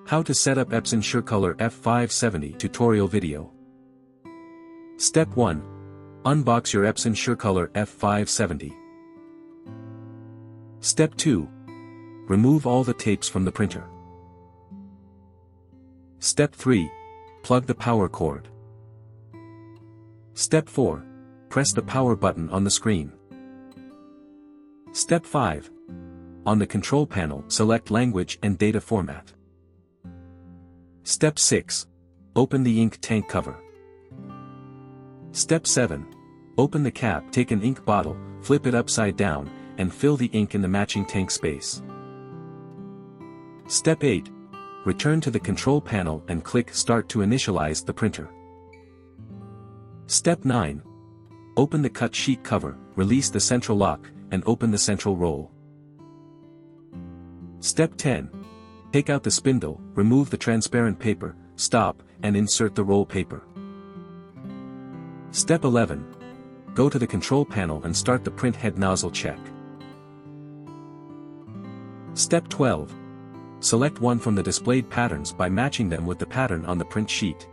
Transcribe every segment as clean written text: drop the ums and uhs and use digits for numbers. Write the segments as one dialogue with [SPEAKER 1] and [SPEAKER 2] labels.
[SPEAKER 1] How to set up Epson SureColor F570 tutorial video. Step 1. Unbox your Epson SureColor F570. Step 2. Remove all the tapes from the printer. Step 3. Plug the power cord. Step 4. Press the power button on the screen. Step 5. On the control panel, select language and data format. Step 6. Open the ink tank cover. Step 7. Open the cap. Take an ink bottle, flip it upside down, and fill the ink in the matching tank space. Step 8. Return to the control panel and click Start to initialize the printer. Step 9. Open the cut sheet cover, release the central lock, and open the central roll. Step 10. Take out the spindle, remove the transparent paper, stop, and insert the roll paper. Step 11. Go to the control panel and start the print head nozzle check. Step 12. Select one from the displayed patterns by matching them with the pattern on the print sheet.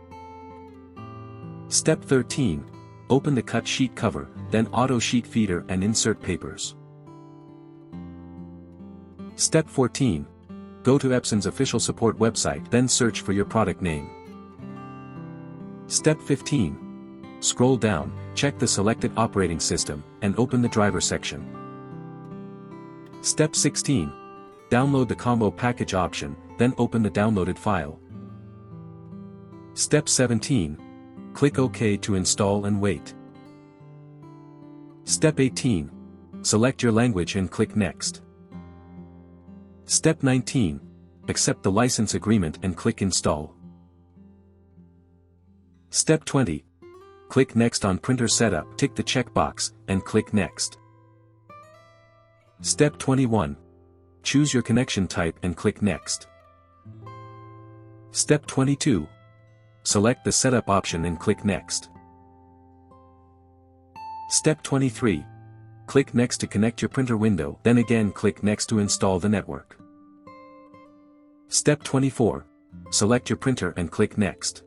[SPEAKER 1] Step 13. Open the cut sheet cover, then auto sheet feeder and insert papers. Step 14. Go to Epson's official support website, then search for your product name. Step 15. Scroll down, check the selected operating system, and open the driver section. Step 16. Download the combo package option, then open the downloaded file. Step 17. Click OK to install and wait. Step 18. Select your language and click Next. Step 19. Accept the license agreement and click Install. Step 20. Click Next on printer setup. Tick the checkbox, and click Next. Step 21. Choose your connection type and click Next. Step 22. Select the setup option and click Next. Step 23. Click Next to connect your printer window, then again click Next to install the network. Step 24. Select your printer and click Next.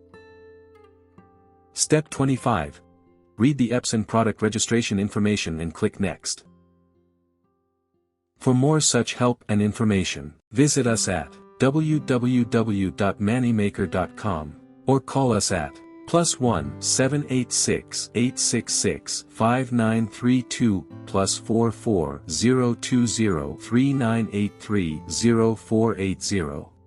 [SPEAKER 1] Step 25. Read the Epson product registration information and click Next. For more such help and information, visit us at www.mannymaker.com or call us at +1 786 866 5932 +44 020 3983 0480.